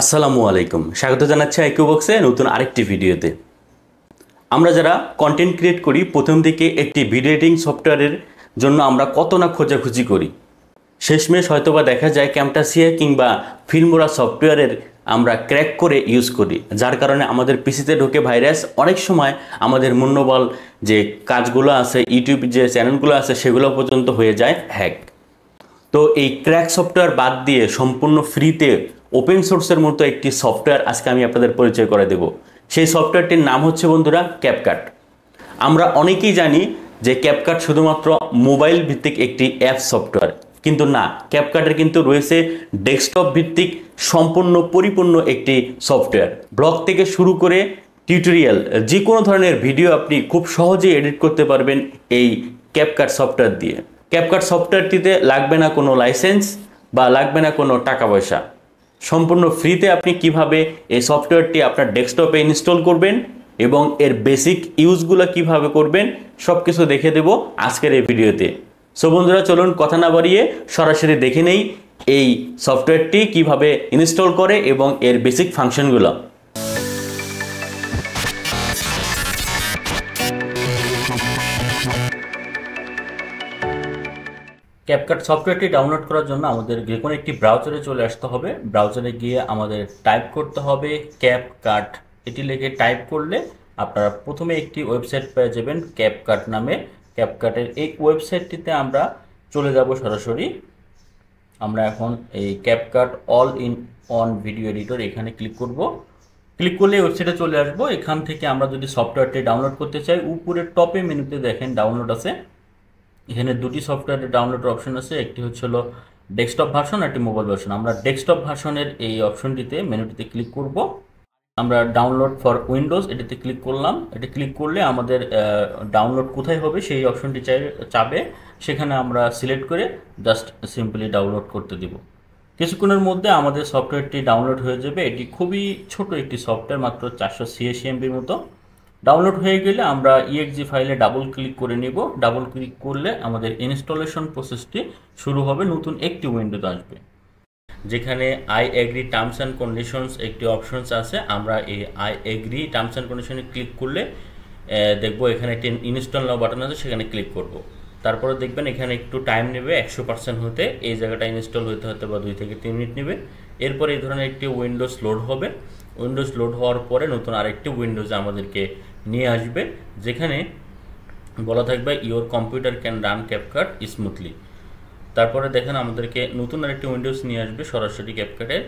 আসসালামু আলাইকুম, স্বাগত জানাচ্ছি iQue বক্সে নতুন আরেকটি ভিডিওতে। আমরা যারা কন্টেন্ট ক্রিয়েট করি, প্রথম দিকে একটি ভিডিও এডিটিং সফটওয়্যারের জন্য আমরা কত না খোঁজাখুঁজি করি। শেষমেশ হয়তোবা দেখা যায় 𝗘𝗱𝗏𝗄𝗏 কিংবা ফিল্মোরা সফটওয়্যারের আমরা ক্র্যাক করে ইউজ করি, যার কারণে আমাদের পিসিতে ঢোকে ভাইরাস। অনেক সময় আমাদের মূল্যবান যে কাজগুলো আছে, ইউটিউব যে চ্যানেলগুলো আছে, সেগুলো পর্যন্ত হয়ে যায় হ্যাক। তো এই ক্র্যাক সফটওয়্যার বাদ দিয়ে সম্পূর্ণ ফ্রিতে ওপেন সোর্সের মতো একটি সফটওয়্যার আজকে আমি আপনাদের পরিচয় করে দেব। সেই সফটওয়্যারটির নাম হচ্ছে বন্ধুরা CapCut। আমরা অনেকেই জানি যে CapCut শুধুমাত্র মোবাইল ভিত্তিক একটি অ্যাপ সফটওয়্যার, কিন্তু না, CapCuটের কিন্তু রয়েছে ডেস্কটপ ভিত্তিক সম্পূর্ণ পরিপূর্ণ একটি সফটওয়্যার। ব্লগ থেকে শুরু করে টিউটোরিয়াল, যে কোনো ধরনের ভিডিও আপনি খুব সহজেই এডিট করতে পারবেন এই CapCut সফটওয়্যার দিয়ে। CapCut সফটওয়্যারটিতে লাগবে না কোনো লাইসেন্স বা লাগবে না কোনো টাকা পয়সা। সম্পূর্ণ ফ্রিতে আপনি কিভাবে এই সফটওয়্যারটি আপনার ডেস্কটপে ইনস্টল করবেন এবং এর বেসিক ইউজগুলো কিভাবে করবেন সব কিছু দেখে দেব আজকের এই ভিডিওতে। সো বন্ধুরা, চলুন কথা না বাড়িয়ে সরাসরি দেখে নেই এই সফটওয়্যারটি কিভাবে ইনস্টল করে এবং এর বেসিক ফাংশনগুলো। CapCut সফটওয়্যারটি ডাউনলোড করার জন্য আমাদের যে কোনো একটি ব্রাউজারে চলে আসতে হবে। ব্রাউজারে গিয়ে আমাদের টাইপ করতে হবে CapCut। এটি লিখে টাইপ করলে আপনারা প্রথমে একটি ওয়েবসাইট পেয়ে যাবেন CapCut নামে। CapCuটের এই ওয়েবসাইটটিতে আমরা চলে যাব সরাসরি। আমরা এখন এই CapCut all in on video editor এখানে ক্লিক করব। ক্লিক করলে ওয়েবসাইটে চলে আসবো। এখান থেকে আমরা যদি সফটওয়্যারটি ডাউনলোড করতে চাই, উপরে টপে মেনুতে দেখেন ডাউনলোড আছে। এখানে দুটি সফটওয়্যারের ডাউনলোডের অপশন আছে, একটি হচ্ছে ডেস্কটপ ভার্সন, একটি মোবাইল ভার্সন। আমরা ডেস্কটপ ভার্সনের এই অপশনটিতে মেনুটিতে ক্লিক করব। আমরা ডাউনলোড ফর উইন্ডোজ এটিতে ক্লিক করলাম। এটি ক্লিক করলে আমাদের ডাউনলোড কোথায় হবে সেই অপশনটি চাবে, সেখানে আমরা সিলেক্ট করে জাস্ট সিম্পলি ডাউনলোড করতে দিব। কিছুক্ষণের মধ্যে আমাদের সফটওয়্যারটি ডাউনলোড হয়ে যাবে। এটি খুবই ছোট একটি সফটওয়্যার, মাত্র 486 MB মতো। ডাউনলোড হয়ে গেলে আমরা exe ফাইলে ডাবল ক্লিক করে নিব। ডাবল ক্লিক করলে আমাদের ইনস্টলেশন প্রসেসটি শুরু হবে। নতুন একটি উইন্ডোতে আসবে, যেখানে I agree terms and conditions একটি অপশনস আছে। আমরা এই আই এগ্রি টার্মস অ্যান্ড কন্ডিশনে ক্লিক করলে দেখব এখানে একটি ইনস্টল নাও বাটন আছে, সেখানে ক্লিক করব। তারপরে দেখবেন এখানে একটু টাইম নেবে 100% হতে। এই জায়গাটা ইনস্টল হতে বা 2 থেকে 3 মিনিট নেবে। এরপরে এই ধরনের একটি উইন্ডোজ লোড হবে। উইন্ডোজ লোড হওয়ার পরে নতুন আরেকটি উইন্ডোজ আমাদেরকে নিয়ে আসবে, যেখানে বলা থাকবে your computer can run CapCut smoothly. তারপরে দেখেন আমাদেরকে নতুন আরেকটি উইন্ডোজ নিয়ে আসবে সরাসরি CapCuটের,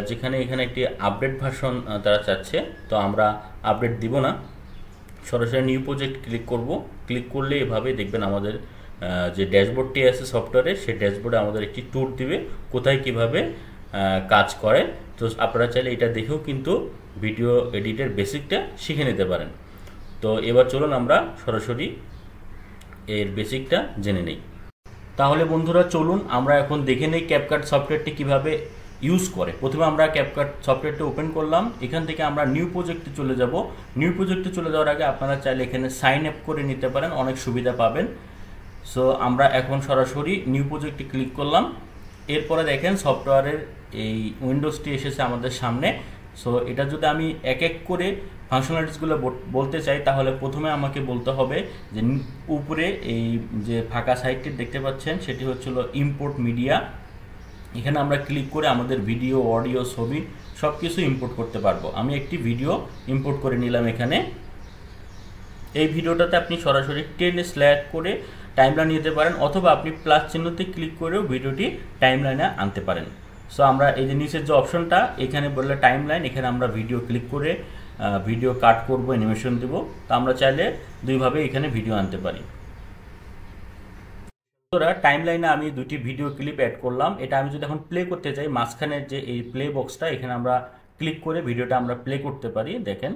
যেখানে এখানে একটি আপডেট ভার্সন তারা চাচ্ছে। তো আমরা আপডেট দিব না, সরাসরি নিউ প্রজেক্ট ক্লিক করব। ক্লিক করলে এভাবে দেখবেন আমাদের যে ড্যাশবোর্ডটি আছে সফটওয়্যারের, সেই ড্যাশবোর্ডে আমাদের একটি ট্যুর দিবে কোথায় কিভাবে কাজ করে। তো আপনারা চাইলে এটা দেখেও কিন্তু ভিডিও এডিটের বেসিকটা শিখে নিতে পারেন। তো এবার চলুন আমরা সরাসরি এর বেসিকটা জেনে নিই। তাহলে বন্ধুরা চলুন আমরা এখন দেখে নিই CapCut সফটওয়্যারটি কিভাবে ইউজ করে। প্রথমে আমরা CapCut সফটওয়্যারটি ওপেন করলাম। এখান থেকে আমরা নিউ প্রজেক্টে চলে যাব। নিউ প্রজেক্টে চলে যাওয়ার আগে আপনারা চাইলে এখানে সাইন আপ করে নিতে পারেন, অনেক সুবিধা পাবেন। সো আমরা এখন সরাসরি নিউ প্রজেক্টে ক্লিক করলাম। এরপরে দেখেন সফটওয়্যারের এই উইন্ডোজটি এসেছে আমাদের সামনে। সো এটা যদি আমি এক এক করে ফাংশনালিটিসগুলো বলতে চাই, তাহলে প্রথমে আমাকে বলতে হবে যে উপরে এই যে ফাঁকা সাইটটি দেখতে পাচ্ছেন, সেটি হচ্ছিল ইম্পোর্ট মিডিয়া। এখানে আমরা ক্লিক করে আমাদের ভিডিও, অডিও, ছবি সব কিছু ইম্পোর্ট করতে পারবো। আমি একটি ভিডিও ইম্পোর্ট করে নিলাম এখানে। এই ভিডিওটাতে আপনি সরাসরি টেনে সিলেক্ট করে টাইমলাইন নিতে পারেন, অথবা আপনি প্লাস চিহ্নতে ক্লিক করেও ভিডিওটি টাইমলাইনে আনতে পারেন। সো আমরা এই যে নিচের যে অপশনটা এখানে বললে টাইমলাইন, এখানে আমরা ভিডিও ক্লিক করে ভিডিও কাট করব, অ্যানিমেশন দেব। তো আমরা চাইলে দুইভাবে এখানে ভিডিও আনতে পারি। টাইমলাইনে আমি দুটি ভিডিও ক্লিপ অ্যাড করলাম। এটা আমি যদি এখন প্লে করতে চাই, মাঝখানের যে এই প্লে বক্সটা, এখানে আমরা ক্লিক করে ভিডিওটা আমরা প্লে করতে পারি। দেখেন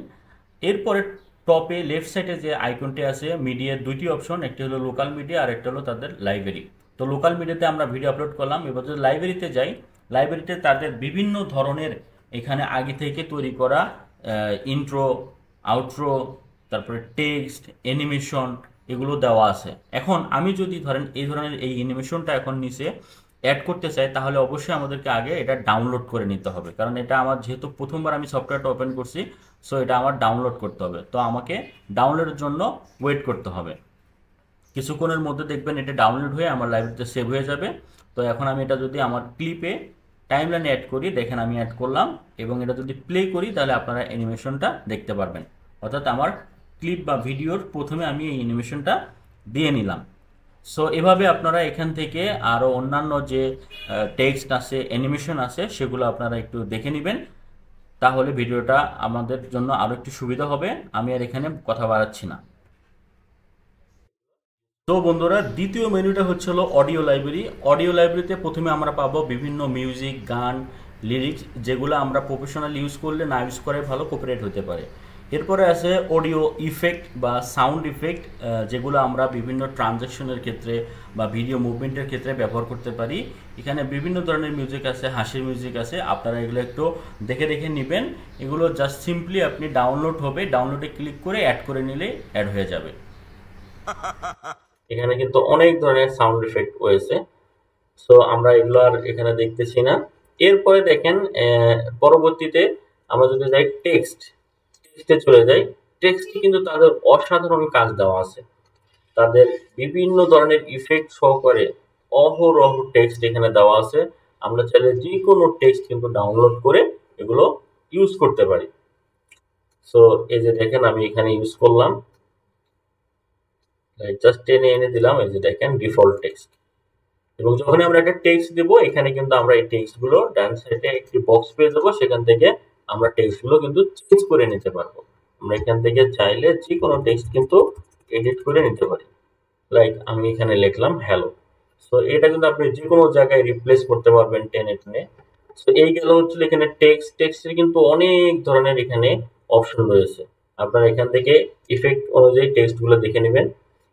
এরপরে টপে লেফট সাইডে যে আইকনটি আছে মিডিয়ার দুটি অপশন, একটি হলো লোকাল মিডিয়া আর একটা হলো তাদের লাইব্রেরি। তো লোকাল মিডিয়াতে আমরা ভিডিও আপলোড করলাম। এবার যদি লাইব্রেরিতে যাই, লাইব্রেরিতে তাদের বিভিন্ন ধরনের এখানে আগে থেকে তৈরি করা ইন্ট্রো, আউট্রো, তারপরে টেক্সট, অ্যানিমেশন এগুলো দেওয়া আছে। এখন আমি যদি ধরেন এই ধরনের এই অ্যানিমেশনটা এখন নিচে অ্যাড করতে চাই তাহলে অবশ্যই আমাদেরকে আগে এটা ডাউনলোড করে নিতে হবে, কারণ এটা আমার যেহেতু প্রথমবার আমি সফটওয়্যারটা ওপেন করছি, সো এটা আমার ডাউনলোড করতে হবে। তো আমাকে ডাউনলোডের জন্য ওয়েট করতে হবে। কিছুক্ষণের মধ্যে দেখবেন এটা ডাউনলোড হয়ে আমার লাইব্রেরিতে সেভ হয়ে যাবে। তো এখন আমি এটা যদি আমার ক্লিপে টাইমলাইনে অ্যাড করি, দেখেন আমি অ্যাড করলাম, এবং এটা যদি প্লে করি তাহলে আপনারা অ্যানিমেশনটা দেখতে পারবেন। অর্থাৎ আমার ক্লিপ বা ভিডিওর প্রথমে আমি এই অ্যানিমেশনটা দিয়ে নিলাম। সো এভাবে আপনারা এখান থেকে আরও অন্যান্য যে টেক্সট আছে, অ্যানিমেশন আছে, সেগুলো আপনারা একটু দেখে নেবেন, তাহলে ভিডিওটা আমাদের জন্য আরও একটু সুবিধা হবে। আমি আর এখানে কথা বাড়াচ্ছি না। তো বন্ধুরা, দ্বিতীয় মেনুটা হচ্ছে হলো অডিও লাইব্রেরি। অডিও লাইব্রেরিতে প্রথমে আমরা পাবো বিভিন্ন মিউজিক, গান, লিরিক্স, যেগুলো আমরা প্রফেশনাল ইউজ করলে না ইউজ করে ভালো কপিরাইট হতে পারে। এরপরে আছে অডিও ইফেক্ট বা সাউন্ড ইফেক্ট, যেগুলো আমরা বিভিন্ন ট্রানজ্যাকশনের ক্ষেত্রে বা ভিডিও মুভমেন্টের ক্ষেত্রে ব্যবহার করতে পারি। এখানে বিভিন্ন ধরনের মিউজিক আছে, হাসির মিউজিক আছে, আপনারা এগুলো একটু দেখে দেখে নেবেন। এগুলো জাস্ট সিম্পলি আপনি ডাউনলোড হবে, ডাউনলোডে ক্লিক করে অ্যাড করে নিলেই অ্যাড হয়ে যাবে। এখানে কিন্তু অনেক ধরনের সাউন্ড ইফেক্ট রয়েছে, সো আমরা এগুলো আর এখানে দেখতেছি না। এরপরে দেখেন পরবর্তীতে আমরা যদি যাই টেক্সটে চলে যাই, টেক্সটে কিন্তু তাদের অসাধারণ কাজ দেওয়া আছে। তাদের বিভিন্ন ধরনের ইফেক্ট সহকারে অহরহ টেক্সট এখানে দেওয়া আছে। আমরা চাইলে যে কোনো টেক্সট কিন্তু ডাউনলোড করে এগুলো ইউজ করতে পারি। সো এই যে দেখেন আমি এখানে ইউজ করলাম, জাস্ট টেনে এনে দিলাম, এই যে দেখেন ডিফল্ট টেক্সট। এবং যখন আমরা একটা টেক্সট দেব, এখানে কিন্তু আমরা এই টেক্সটগুলো ডান সাইডে একটি বক্স পেয়ে যাবো, সেখান থেকে আমরা টেক্সটগুলো কিন্তু চেঞ্জ করে নিতে পারবো। আমরা এখান থেকে চাইলে যে কোনো টেক্সট কিন্তু এডিট করে নিতে পারি। লাইক আমি এখানে লিখলাম হ্যালো, সো এটা কিন্তু আপনি যে কোনো জায়গায় রিপ্লেস করতে পারবেন টেনে টেনে। সো এই গেল হচ্ছে এখানে টেক্সটের কিন্তু অনেক ধরনের এখানে অপশন রয়েছে। আপনারা এখান থেকে ইফেক্ট অনুযায়ী টেক্সটগুলো দেখে নেবেন।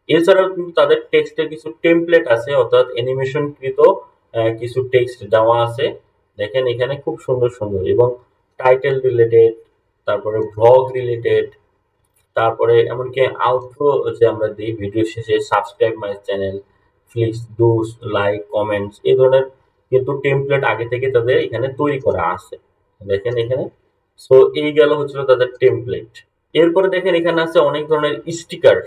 এছাড়াও কিন্তু তাদের টেক্সটের কিছু টেমপ্লেট আছে, অর্থাৎ অ্যানিমেশন কৃত কিছু টেক্সট দেওয়া আছে। দেখেন এখানে খুব সুন্দর সুন্দর, এবং টাইটেল রিলেটেড, তারপরে ব্লগ রিলেটেড, তারপরে এমনকি আউটরো যে আমরা দিই ভিডিও শেষে, subscribe my channel, please do like, comments, এই ধরনের কিন্তু টেমপ্লেট আগে থেকে তাদের এখানে তৈরি করা আছে। দেখেন এখানে, সো এই গেল হচ্ছিল তাদের টেমপ্লেট। এরপরে দেখেন এখানে আছে অনেক ধরনের স্টিকার,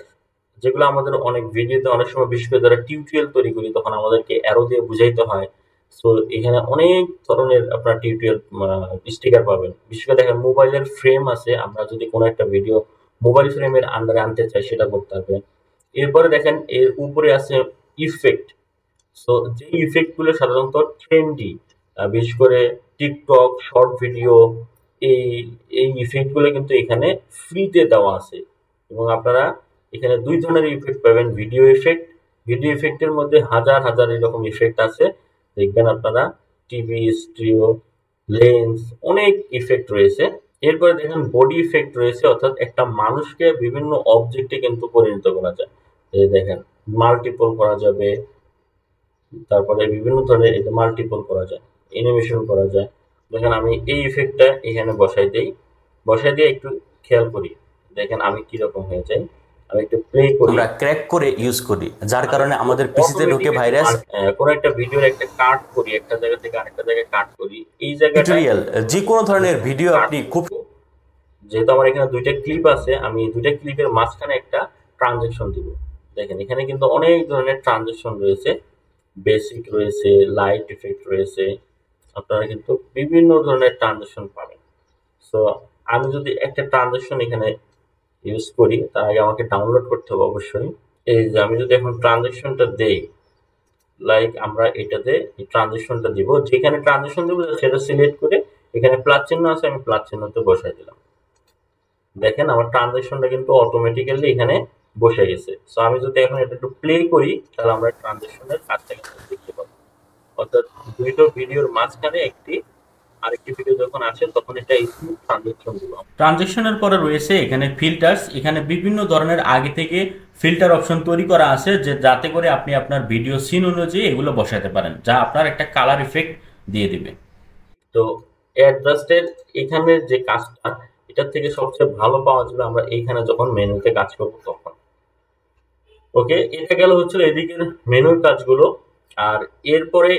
যেগুলো আমাদের অনেক ভিডিওতে অনেক সময়, বিশেষ করে যারা টিউটোরিয়াল তৈরি করি তখন আমাদেরকে অ্যারো দিয়ে বুঝাইতে হয়। সো এখানে অনেক ধরনের আপনার টিউটোরিয়াল স্টিকার পাবেন। বিশেষ করে দেখেন মোবাইলের ফ্রেম আছে, আমরা যদি কোনো একটা ভিডিও মোবাইল ফ্রেমের আন্ডারে আনতে চাই সেটা করতে হবে। এরপরে দেখেন এর উপরে আছে ইফেক্ট। সো যে ইফেক্টগুলো সাধারণত ট্রেন্ডি, বিশেষ করে টিকটক শর্ট ভিডিও, এই এই ইফেক্টগুলো কিন্তু এখানে ফ্রিতে দেওয়া আছে। এবং আপনারা এখানে দুই ধরনের ইফেক্ট পাবেন, ভিডিও ইফেক্টের মধ্যে হাজার হাজার এরকম ইফেক্ট আছে, দেখবেন আপনারা টিভি, স্টিরিও, লেন্স, অনেক ইফেক্ট রয়েছে। এরপরে দেখেন বডি ইফেক্ট রয়েছে, অর্থাৎ একটা মানুষকে বিভিন্ন অবজেক্টে কিন্তু পরিণত করা যায়। এই দেখেন মাল্টিপল করা যাবে, তারপরে বিভিন্ন ধরনের মাল্টিপল করা যায়, অ্যানিমেশন করা যায়। দেখেন আমি এই ইফেক্টটা এখানে বসাই দিয়ে একটু খেয়াল করি, দেখেন আমি কিরকম হয়ে যাই। আমি একটু প্লে করি, আমরা ক্র্যাক করে ইউজ করি, যার কারণে আমাদের পিসিতে ঢুকে ভাইরাস। কোন একটা ভিডিওর একটা কাট করি, একটা জায়গা থেকে আরেকটা জায়গায় কাট করি, এই জায়গাটা টিউটোরিয়াল যে কোনো ধরনের ভিডিও আপনি খুব, যেহেতু আমার এখানে দুইটা ক্লিপ আছে, আমি দুইটা ক্লিপের মাঝখানে একটা ট্রানজেকশন দিব। দেখেন এখানে কিন্তু অনেক ধরনের ট্রানজেকশন রয়েছে, বেসিক রয়েছে, লাইট ইফেক্ট রয়েছে, আপনারা কিন্তু বিভিন্ন ধরনের ট্রানজেকশন পাবেন। সো আমি যদি একটা ট্রানজেকশন এখানে ইউজ করি, তার আগে আমাকে ডাউনলোড করতে হবে অবশ্যই। এই যে আমি যদি এখন ট্রানজেকশনটা দেই, লাইক আমরা এটাতে এই ট্রানজেকশনটা দিব, যেখানে ট্রানজেকশন দেবো সেটা সিলেক্ট করে এখানে প্লাস চিহ্ন আছে, আমি প্লাস চিহ্নতে বসাই দিলাম। দেখেন আমার ট্রানজেকশনটা কিন্তু অটোমেটিক্যালি এখানে বসে গেছে। সো আমি যদি এখন এটা একটু প্লে করি, তাহলে আমরা ট্রানজেকশনের কাজটা কিন্তু দেখতে পাবো। অর্থাৎ দুইটা ভিডিওর মাঝখানে আরেকটি ভিডিও যখন আসে তখন এটা স্মুথ ট্রানজেকশন দিব। ট্রানজেকশনের পরে রয়েছে এখানে ফিল্টার্স। এখানে বিভিন্ন ধরনের আগে থেকে ফিল্টার অপশন তৈরি করা আছে, যে যাতে করে আপনি আপনার ভিডিও সিন অনুযায়ী এগুলো বসাতে পারেন, যা আপনার একটা কালার ইফেক্ট দিয়ে দিবে। তো অ্যাডজাস্টের এখানে যে কাজটা, এটার থেকে সবচেয়ে ভালো পাওয়া যাবে আমরা এইখানে যখন মেনুতে কাজ করবো তখন। ওকে, এটা গেল হচ্ছে এদিকের মেনুর কাজগুলো। আর এরপরে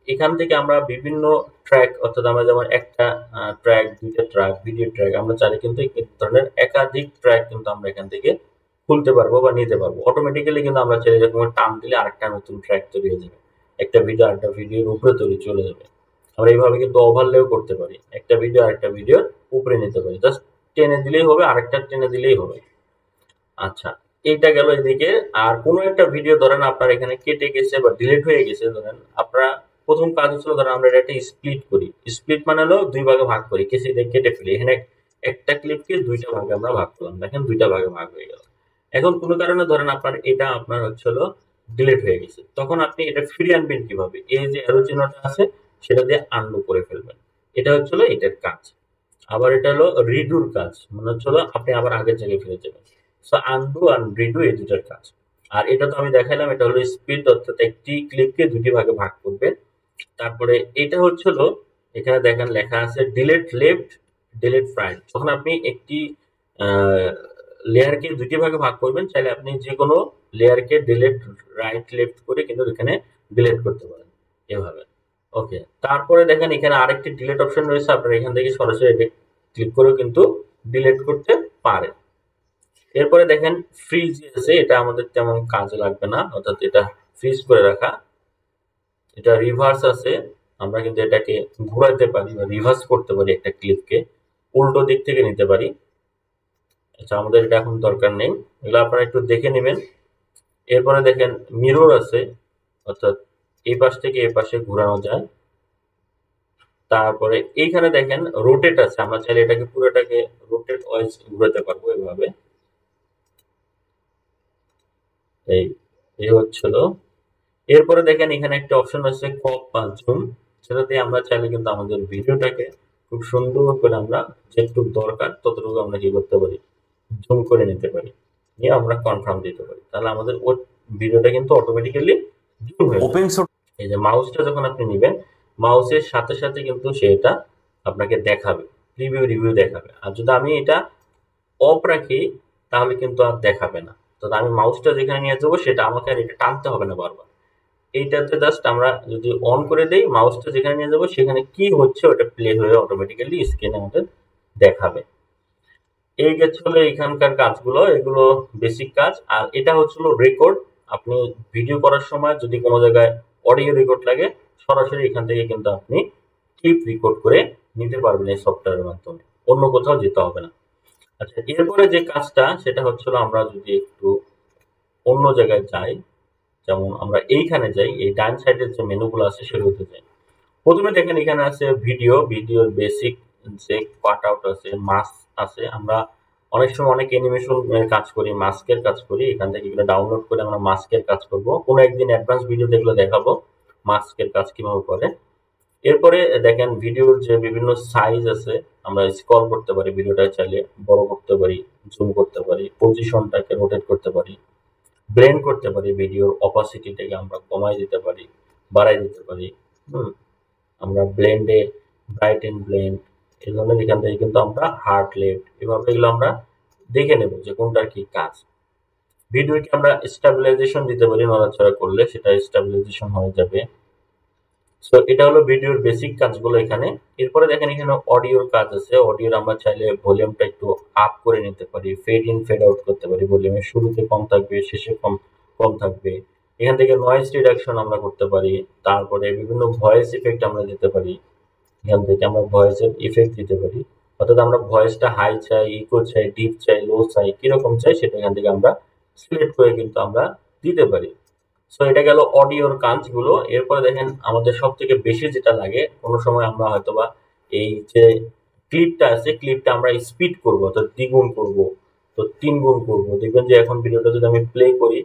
এখান থেকে আমরা বিভিন্ন ট্র্যাক, অর্থাৎ আমরা যেমন একটা ট্র্যাক, দুইটা ট্র্যাক, ভিডিও ট্র্যাক, আমরা চাইলে কিন্তু এই ধরনের একাধিক ট্র্যাক কিন্তু আমরা এখান থেকে খুলতে পারবো বা নিতে পারবো। অটোমেটিক্যালি কিন্তু আমরা চাইলে এরকম টান দিলে আরেকটা নতুন ট্র্যাক তৈরি হয়ে যাবে, একটা ভিডিও আরেকটা ভিডিওর উপরে চলে যাবে। আমরা এইভাবে কিন্তু ওভারলেও করতে পারি, একটা ভিডিও আরেকটা ভিডিওর উপরে নিতে পারি, জাস্ট টেনে দিলেই হবে, আরেকটা টেনে দিলেই হবে। আচ্ছা, এইটা গেল এদিকে। আর কোনো একটা ভিডিও ধরেন আপনার এখানে কেটে গেছে বা ডিলিট হয়ে গেছে, ধরেন আপনারা প্রথম কাজ হচ্ছিল, ধরেন আমরা এটা একটা স্প্লিট করি। স্প্লিট মানে হলো দুই ভাগে ভাগ করি, কেসি দিয়ে কেটে ফেলি। এখানে একটা ক্লিপকে দুইটা ভাগে আমরা ভাগ করলাম, দেখেন দুইটা ভাগে ভাগ হয়ে গেল। এখন কোনো কারণে ধরেন আপনার এটা আপনার হচ্ছে হলো ডিলিট হয়ে গেছে, তখন আপনি এটা ফিরিয়ে আনবেন কিভাবে? এই যে অ্যারো চিহ্নটা আছে সেটা দিয়ে আনডু করে ফেলবেন, এটা হচ্ছে হলো এটার কাজ। আবার এটা হলো রিডুর কাজ, মানে হচ্ছে হলো আপনি আবার আগের জায়গায় ফিরে যাবেন। সো আনডু আর রিডু এই দুটার কাজ। আর এটা তো আমি দেখাইলাম, এটা হলো স্পিড, অর্থাৎ একটি ক্লিপকে দুটি ভাগে ভাগ করবে। তারপরে এটা হচ্ছে হলো, এখানে দেখেন লেখা আছে ডিলিট লেফট, ডিলিট রাইট। যখন আপনি একটি লেয়ারকে দুটি ভাগে ভাগ করবেন, চাইলে আপনি যে কোনো লেয়ারকে ডিলিট রাইট লেফট করে কিন্তু এখানে ডিলিট করতে পারেন এভাবে। ওকে, তারপরে দেখেন এখানে আরেকটি ডিলিট অপশন রয়েছে, আপনারা এখান থেকে সরাসরি এটা ক্লিক করেও কিন্তু ডিলিট করতে পারেন। এরপরে দেখেন ফ্রিজ আছে, এটা আমাদের তেমন কাজে লাগবে না, অর্থাৎ এটা ফ্রিজ করে রাখা। এটা রিভার্স আছে, আমরা কিন্তু এটাকে ঘুরাতে পারি বা রিভার্স করতে পারি, একটা ক্লিপকে উল্টো দিক থেকে নিতে পারি। আচ্ছা, আমাদের এটা এখন দরকার নেই, এগুলো আপনারা একটু দেখে নেবেন। এরপরে দেখেন মিরর আছে, অর্থাৎ এই পাশ থেকে এই পাশে ঘোরানো যায়। তারপরে এইখানে দেখেন রোটেট আছে, আমরা চাইলে এটাকে পুরোটাকে রোটেট ওয়াইজ ঘুরাতে পারবো এভাবে। এই হচ্ছিল। এরপরে দেখেন এখানে একটা অপশন আছে ক্রপ বা জুম, সেটা দিয়ে আমরা চাইলে কিন্তু আমাদের ভিডিওটাকে খুব সুন্দর করে আমরা যেটুকু দরকার ততটুকু আমরা কি করতে পারি, জুম করে নিতে পারি, নিয়ে আমরা কনফার্ম দিতে পারি। তাহলে আমাদের ওই ভিডিওটা কিন্তু অটোমেটিক্যালি জুম হয়ে যাবে। এই যে মাউসটা যখন আপনি নেবেন, মাউসের সাথে সাথে কিন্তু সেটা আপনাকে দেখাবে, রিভিউ দেখাবে। আর যদি আমি এটা অফ রাখি তাহলে কিন্তু আর দেখাবে না। তো আমি মাউসটা যেখানে নিয়ে যাবো সেটা আমাকে আর এটা টানতে হবে না বারবার। এইটাতে জাস্ট আমরা যদি অন করে দেই, মাউসটা যেখানে নিয়ে যাবো সেখানে কি হচ্ছে ওটা প্লে হয়ে অটোমেটিক্যালি স্ক্রিনে আমাদের দেখাবে। এই হচ্ছিল এখানকার কাজগুলো, এগুলো বেসিক কাজ। আর এটা হচ্ছিল রেকর্ড। আপনি ভিডিও করার সময় যদি কোনো জায়গায় অডিও রেকর্ড লাগে, সরাসরি এখান থেকে কিন্তু আপনি ক্লিপ রেকর্ড করে নিতে পারবেন এই সফটওয়্যারের মাধ্যমে, অন্য কোথাও যেতে হবে না। আচ্ছা, এরপরে যে কাজটা সেটা হচ্ছিল, আমরা যদি একটু অন্য জায়গায় যাই, যেমন আমরা এইখানে যাই, এই ডান সাইডের যে মেনুগুলো আছে সেগুলোতে যাই। প্রথমে দেখেন এখানে আছে ভিডিওর বেসিক যে কাট আউট আছে, মাস্ক আছে। আমরা অনেক সময় অনেক অ্যানিমেশন কাজ করি, মাস্কের কাজ করি, এখান থেকে এগুলো ডাউনলোড করে আমরা মাস্কের কাজ করব। কোনো একদিন অ্যাডভান্স ভিডিওতে এগুলো দেখাবো মাস্কের কাজ কিভাবে করে। এরপরে দেখেন ভিডিওর যে বিভিন্ন সাইজ আছে, আমরা স্ক্রল করতে পারি, ভিডিওটা চাইলে বড় করতে পারি, জুম করতে পারি, পজিশনটাকে রোটেট করতে পারি, ব্লেন্ড করতে পারি, ভিডিওর অপাসিটিটাকে আমরা কমাই দিতে পারি, বাড়াই দিতে পারি। আমরা ব্লেন্ডে ব্রাইট এন্ড ব্লেন্ড এই ধরনের এখান থেকে কিন্তু আমরা হার্ড লেফট এভাবে এগুলো আমরা দেখে নেব যে কোনটার কি কাজ। ভিডিওকে আমরা স্টেবিলাইজেশন দিতে পারি, নড়াচড়া করলে সেটা স্টেবিলাইজেশন হয়ে যাবে। সো এটা হলো ভিডিওর বেসিক কাজগুলো এখানে। এরপরে দেখেন এখানে অডিওর কাজ আছে। অডিওর আমরা চাইলে ভলিউমটা একটু আপ করে নিতে পারি, ফেড ইন ফেড আউট করতে পারি, ভলিউমের শুরুতে কম থাকবে, শেষে কম থাকবে। এখান থেকে নয়েজ রিডাকশন আমরা করতে পারি। তারপরে বিভিন্ন ভয়েস ইফেক্ট আমরা দিতে পারি, এখান থেকে আমরা ভয়েসের ইফেক্ট দিতে পারি, অর্থাৎ আমরা ভয়েসটা হাই চাই, ইকো চাই, ডিপ চাই, লো চাই, কিরকম চাই সেটা এখান থেকে আমরা সিলেক্ট করে কিন্তু আমরা দিতে পারি। সো এটা গেল অডিওর কাজগুলো। এরপরে দেখেন আমাদের সব থেকে বেশি যেটা লাগে, কোনো সময় আমরা হয়তোবা এই যে ক্লিপটা আছে, ক্লিপটা আমরা স্পিড করব, অর্থাৎ দ্বিগুণ করব, তো 3 গুণ করব। দেখবেন যে এখন ভিডিওটা যদি আমি প্লে করি,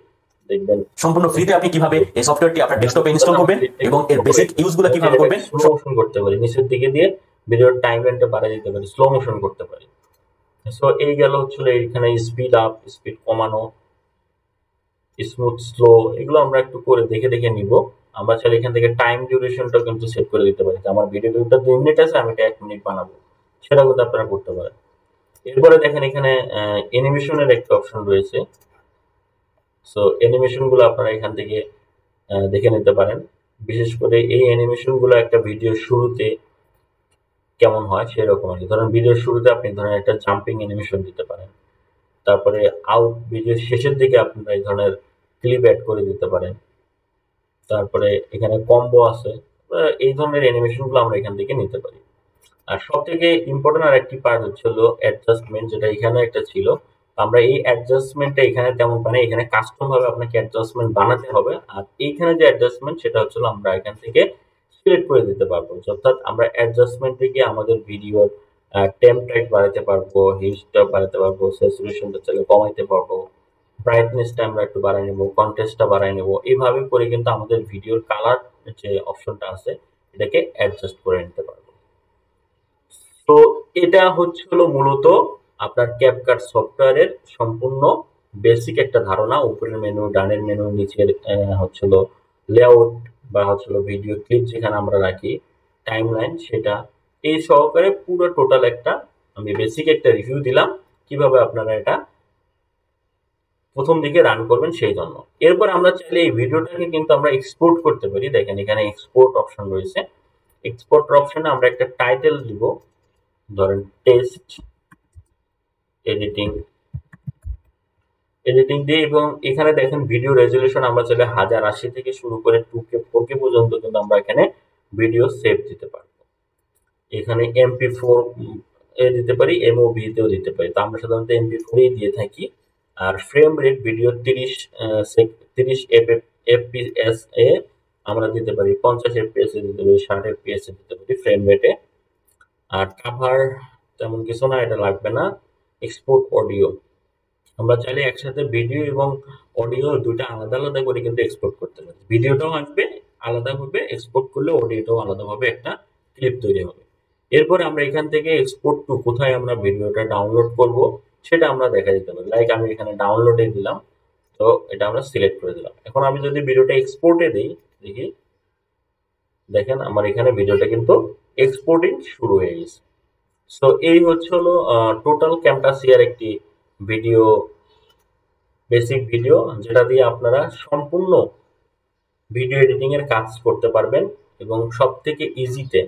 দেখবেন সম্পূর্ণ ফ্রিতে আপনি কিভাবে এই সফটওয়্যারটি আপনার ডেস্কটপে ইনস্টল করবেন এবং এর বেসিক ইউজগুলো কিভাবে করবেন, স্লো মোশন করতে পারি, নিচের দিকে দিয়ে ভিডিওর টাইমলাইনটা বাড়িয়ে দিতে পারি, স্লো মোশন করতে পারি। সো এই গেল হচ্ছিল এখানে স্পিড আপ, স্পিড কমানো, স্মুথ, স্লো, এগুলো আমরা একটু করে দেখে নিব। আমরা চাইলে এখান থেকে টাইম ডিউরেশনটাও কিন্তু সেট করে দিতে পারি, আমার ভিডিওটা 2 মিনিট আছে, আমি এটা 1 মিনিট বানাবো, সেটা কিন্তু আপনারা করতে পারেন। এরপরে দেখেন এখানে অ্যানিমেশনের একটা অপশন রয়েছে। সো অ্যানিমেশন গুলো আপনারা এখান থেকে দেখে নিতে পারেন। বিশেষ করে এই অ্যানিমেশনগুলো একটা ভিডিওর শুরুতে কেমন হয় সেরকম আর কি। ধরেন ভিডিওর শুরুতে আপনি ধরেন একটা জাম্পিং অ্যানিমেশন দিতে পারেন, তারপরে আউট ভিডিওর শেষের দিকে আপনারা এই ধরনের ক্লিপ অ্যাড করে দিতে পারেন, তারপরে এখানে কম্বো আছে। এই ধরনের অ্যানিমেশনগুলো আমরা এখান থেকে নিতে পারি। আর সব থেকে ইম্পর্টেন্ট আর একটি পার্ট হচ্ছে হলো অ্যাডজাস্টমেন্ট, যেটা এখানে একটা ছিল। আমরা এই অ্যাডজাস্টমেন্টটা এখানে তেমন পাই না, এখানে কাস্টম ভাবে আপনাকে অ্যাডজাস্টমেন্ট বানাতে হবে। আর এইখানে যে অ্যাডজাস্টমেন্ট সেটা হচ্ছে আমরা এখান থেকে সিলেক্ট করে দিতে পারবো। অর্থাৎ আমরা অ্যাডজাস্টমেন্টে গিয়ে আমাদের ভিডিওর টেম্পলেট বাড়াতে পারবো, হিউজটা বাড়াতে পারবো, স্যাচুরেশনটা চাইলে কমাইতে পারবো, ব্রাইটনেসটা আমরা একটু বাড়াই নেবো, কন্ট্রাস্টটা বাড়াই নেবো। এইভাবে করে কিন্তু আমাদের ভিডিওর কালার যে অপশনটা আছে এটাকে অ্যাডজাস্ট করে নিতে পারবো। তো এটা হচ্ছে হলো মূলত আপনার ক্যাপকাট সফটওয়্যারের সম্পূর্ণ বেসিক একটা ধারণা। উপরের মেনু, ডানের মেনু, নিচের হচ্ছে হলো লেআউট বা হচ্ছে হলো ভিডিও ক্লিপ যেখানে আমরা রাখি, টাইমলাইন সেটা, এই সহকারে পুরো টোটাল একটা আমি বেসিক একটা রিভিউ দিলাম কিভাবে আপনারা এটা প্রথম দিকে রান করবেন সেই জন্য। এরপর আমরা চাইলে এই ভিডিওটাকে কিন্তু আমরা এক্সপোর্ট করতে পারি। দেখেন এখানে এক্সপোর্ট অপশন রয়েছে। এক্সপোর্ট অপশনে আমরা একটা টাইটেল দিব, ধরেন টেস্ট এডিটিং দিয়ে, এবং এখানে দেখেন ভিডিও রেজুলেশন আমরা চাইলে 1080 থেকে শুরু করে 2K 4K পর্যন্ত কিন্তু আমরা এখানে ভিডিও সেভ দিতে পারবো। এখানে MP4 এ দিতে পারি, MOV তেও দিতে পারি। তো আমরা সাধারণত MP4 এই দিয়ে থাকি। আর ফ্রেম রেট ভিডিও 30 FPS এ আমরা দিতে পারি, 50 FPS এ দিতে পারি, 60 FPS এ দিতে পারি ফ্রেম রেটে। আর কাভার তেমন কিছু না, এটা লাগবে না। এক্সপোর্ট অডিও, আমরা চাইলে একসাথে ভিডিও এবং অডিও দুটো আলাদা আলাদা করে কিন্তু এক্সপোর্ট করতে পারি। ভিডিওটাও আসবে আলাদাভাবে, এক্সপোর্ট করলে অডিওটাও আলাদাভাবে একটা ক্লিপ তৈরি হবে। এরপরে আমরা এখান থেকে এক্সপোর্ট টু কোথায় আমরা ভিডিওটা ডাউনলোড করব সেটা আমরা দেখা দিতে পারি। লাইক আমি এখানে ডাউনলোডে দিলাম, তো এটা আমরা সিলেক্ট করে দিলাম। এখন আমি যদি ভিডিওটা এক্সপোর্টে দিই, দেখি দেখেন আমার এখানে ভিডিওটা কিন্তু এক্সপোর্টিং শুরু হয়ে গেছে। সো এই হচ্ছে হলো টোটাল ক্যামটাসিয়ার একটি ভিডিও, বেসিক ভিডিও, যেটা দিয়ে আপনারা সম্পূর্ণ ভিডিও এডিটিং এর কাজ করতে পারবেন এবং সব থেকে ইজিতে